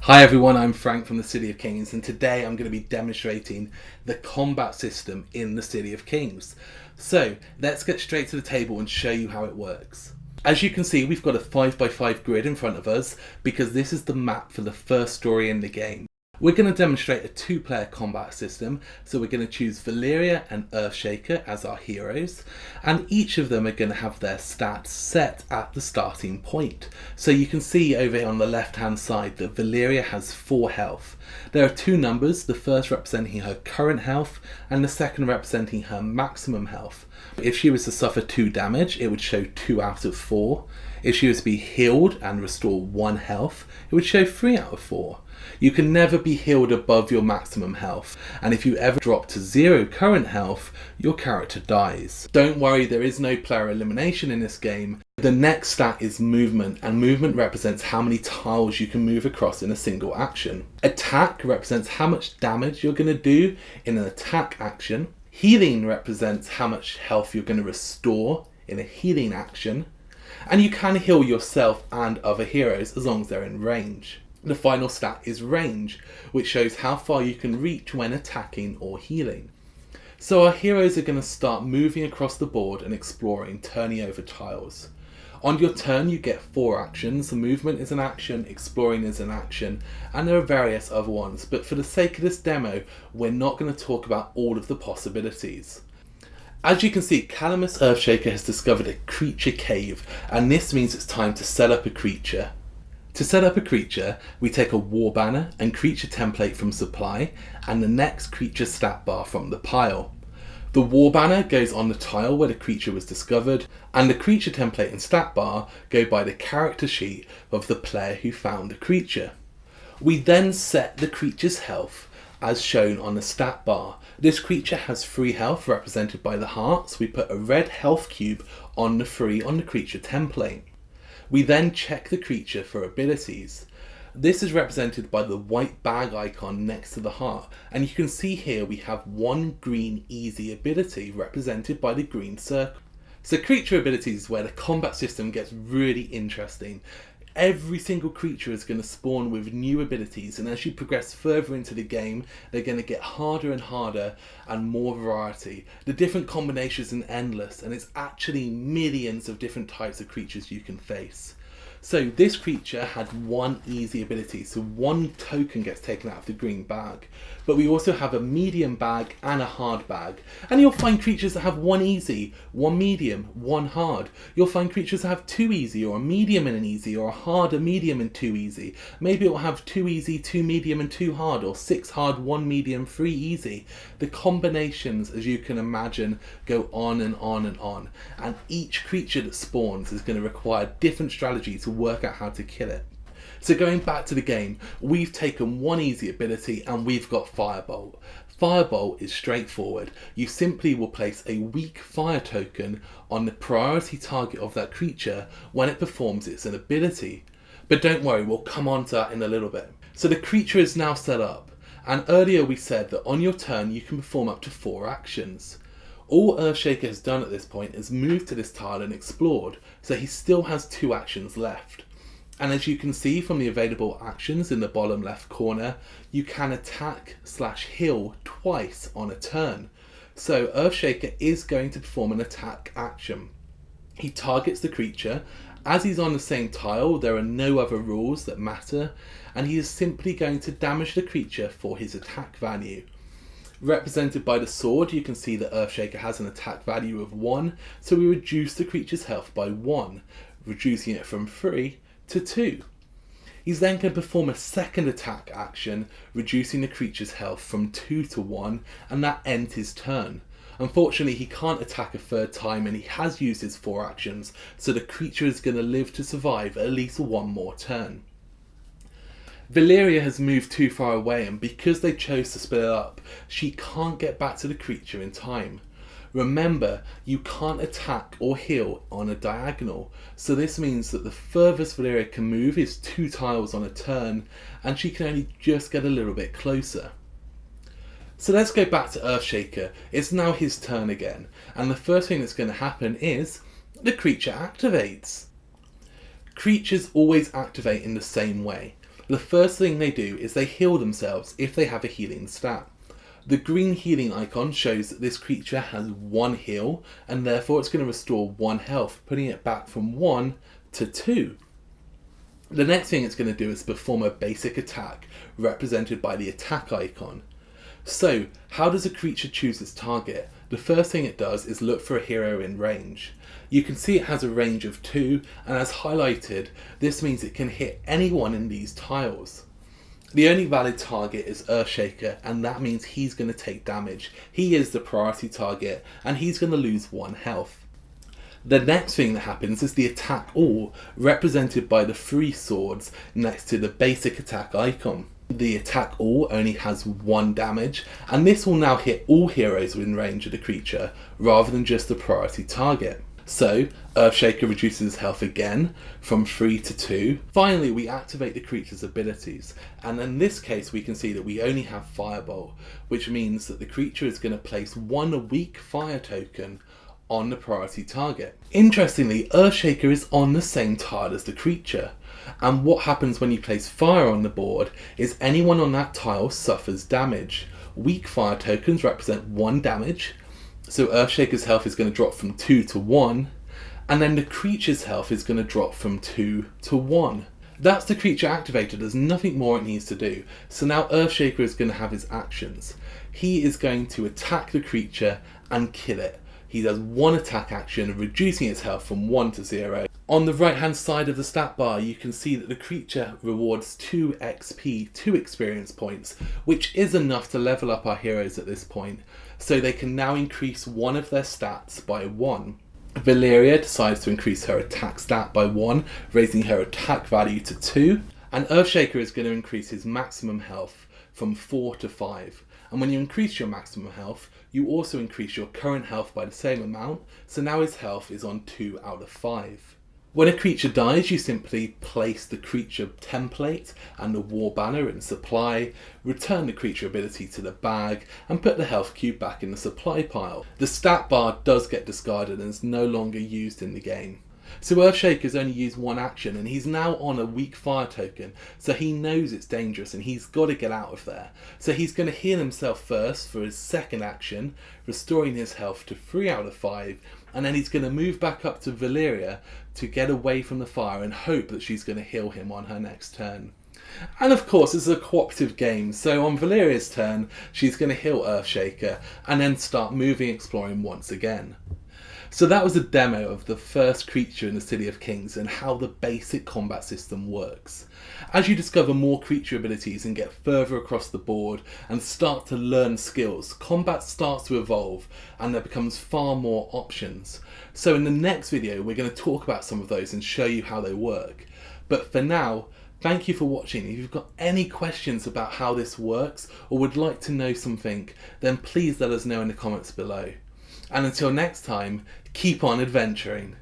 Hi everyone, I'm Frank from the City of Kings, and today I'm going to be demonstrating the combat system in the City of Kings. So let's get straight to the table and show you how it works. As you can see, we've got a 5x5 grid in front of us because this is the map for the first story in the game. We're going to demonstrate a two-player combat system, so we're going to choose Valeria and Earthshaker as our heroes, and each of them are going to have their stats set at the starting point. So you can see over here on the left-hand side that Valeria has 4 health. There are 2 numbers, the first representing her current health and the second representing her maximum health. If she was to suffer 2 damage, it would show 2 out of 4. If she was to be healed and restore 1 health, it would show 3 out of 4. You can never be healed above your maximum health, and if you ever drop to 0 current health, your character dies. Don't worry, there is no player elimination in this game. The next stat is movement, and movement represents how many tiles you can move across in a single action. Attack represents how much damage you're going to do in an attack action. Healing represents how much health you're going to restore in a healing action. And you can heal yourself and other heroes as long as they're in range. The final stat is range, which shows how far you can reach when attacking or healing. So our heroes are going to start moving across the board and exploring, turning over tiles. On your turn you get 4 actions. Movement is an action, exploring is an action, and there are various other ones, but for the sake of this demo we're not going to talk about all of the possibilities. As you can see, Calamus Earthshaker has discovered a creature cave, and this means it's time to set up a creature. To set up a creature, we take a war banner and creature template from supply and the next creature stat bar from the pile. The war banner goes on the tile where the creature was discovered, and the creature template and stat bar go by the character sheet of the player who found the creature. We then set the creature's health as shown on the stat bar. This creature has 3 health represented by the hearts. We put a red health cube on the 3 on the creature template. We then check the creature for abilities. This is represented by the white bag icon next to the heart, and you can see here we have 1 green easy ability represented by the green circle. So creature abilities is where the combat system gets really interesting. Every single creature is going to spawn with new abilities, and as you progress further into the game they're going to get harder and harder and more variety. The different combinations are endless, and it's actually millions of different types of creatures you can face. So this creature had 1 easy ability, so 1 token gets taken out of the green bag. But we also have a medium bag and a hard bag. And you'll find creatures that have 1 easy, 1 medium, 1 hard. You'll find creatures that have 2 easy, or a medium and an easy, or a hard, a medium and 2 easy. Maybe it will have 2 easy, 2 medium and 2 hard, or 6 hard, 1 medium, 3 easy. The combinations, as you can imagine, go on and on and on. And each creature that spawns is going to require different strategies to work out how to kill it. So going back to the game, we've taken 1 easy ability and we've got Firebolt. Firebolt is straightforward. You simply will place a weak fire token on the priority target of that creature when it performs its ability. But don't worry, we'll come on to that in a little bit. So the creature is now set up, and earlier we said that on your turn you can perform up to 4 actions. All Earthshaker has done at this point is moved to this tile and explored, so he still has 2 actions left. And as you can see from the available actions in the bottom left corner, you can attack/heal twice on a turn. So Earthshaker is going to perform an attack action. He targets the creature. As he's on the same tile, there are no other rules that matter, and he is simply going to damage the creature for his attack value. Represented by the sword, you can see that Earthshaker has an attack value of 1, so we reduce the creature's health by 1, reducing it from 3 to 2. He's then going to perform a second attack action, reducing the creature's health from 2 to 1, and that ends his turn. Unfortunately, he can't attack a 3rd time, and he has used his 4 actions, so the creature is going to live to survive at least 1 more turn. Valeria has moved too far away, and because they chose to split up, she can't get back to the creature in time. Remember, you can't attack or heal on a diagonal, so this means that the furthest Valeria can move is 2 tiles on a turn, and she can only just get a little bit closer. So let's go back to Earthshaker. It's now his turn again, and the first thing that's going to happen is the creature activates. Creatures always activate in the same way. The first thing they do is they heal themselves if they have a healing stat. The green healing icon shows that this creature has 1 heal, and therefore it's going to restore 1 health, putting it back from 1 to 2. The next thing it's going to do is perform a basic attack, represented by the attack icon. So, how does a creature choose its target? The first thing it does is look for a hero in range. You can see it has a range of 2, and as highlighted, this means it can hit anyone in these tiles. The only valid target is Earthshaker, and that means he's going to take damage. He is the priority target, and he's going to lose 1 health. The next thing that happens is the attack all, represented by the 3 swords next to the basic attack icon. The attack all only has 1 damage, and this will now hit all heroes within range of the creature, rather than just the priority target. So, Earthshaker reduces health again, from 3 to 2. Finally, we activate the creature's abilities, and in this case we can see that we only have Firebolt, which means that the creature is going to place 1 weak fire token on the priority target. Interestingly, Earthshaker is on the same tile as the creature, and what happens when you place fire on the board is anyone on that tile suffers damage. Weak fire tokens represent 1 damage, so Earthshaker's health is going to drop from 2 to 1, and then the creature's health is going to drop from 2 to 1. That's the creature activated, there's nothing more it needs to do. So now Earthshaker is going to have his actions. He is going to attack the creature and kill it. He does 1 attack action, reducing its health from 1 to 0. On the right hand side of the stat bar, you can see that the creature rewards 2 XP, 2 experience points, which is enough to level up our heroes at this point, so they can now increase one of their stats by 1. Valeria decides to increase her attack stat by 1, raising her attack value to 2, and Earthshaker is going to increase his maximum health from 4 to 5. And when you increase your maximum health, you also increase your current health by the same amount, so now his health is on 2 out of 5. When a creature dies, you simply place the creature template and the war banner in supply, return the creature ability to the bag, and put the health cube back in the supply pile. The stat bar does get discarded and is no longer used in the game. So Earthshaker's only used 1 action, and he's now on a weak fire token, so he knows it's dangerous and he's got to get out of there. So he's going to heal himself first for his second action, restoring his health to 3 out of 5, and then he's going to move back up to Valeria to get away from the fire and hope that she's going to heal him on her next turn. And of course, it's a cooperative game, so on Valeria's turn, she's going to heal Earthshaker and then start moving, exploring once again. So that was a demo of the first creature in the City of Kings and how the basic combat system works. As you discover more creature abilities and get further across the board and start to learn skills, combat starts to evolve and there becomes far more options. So in the next video we're going to talk about some of those and show you how they work. But for now, thank you for watching. If you've got any questions about how this works or would like to know something, then please let us know in the comments below. And until next time, keep on adventuring.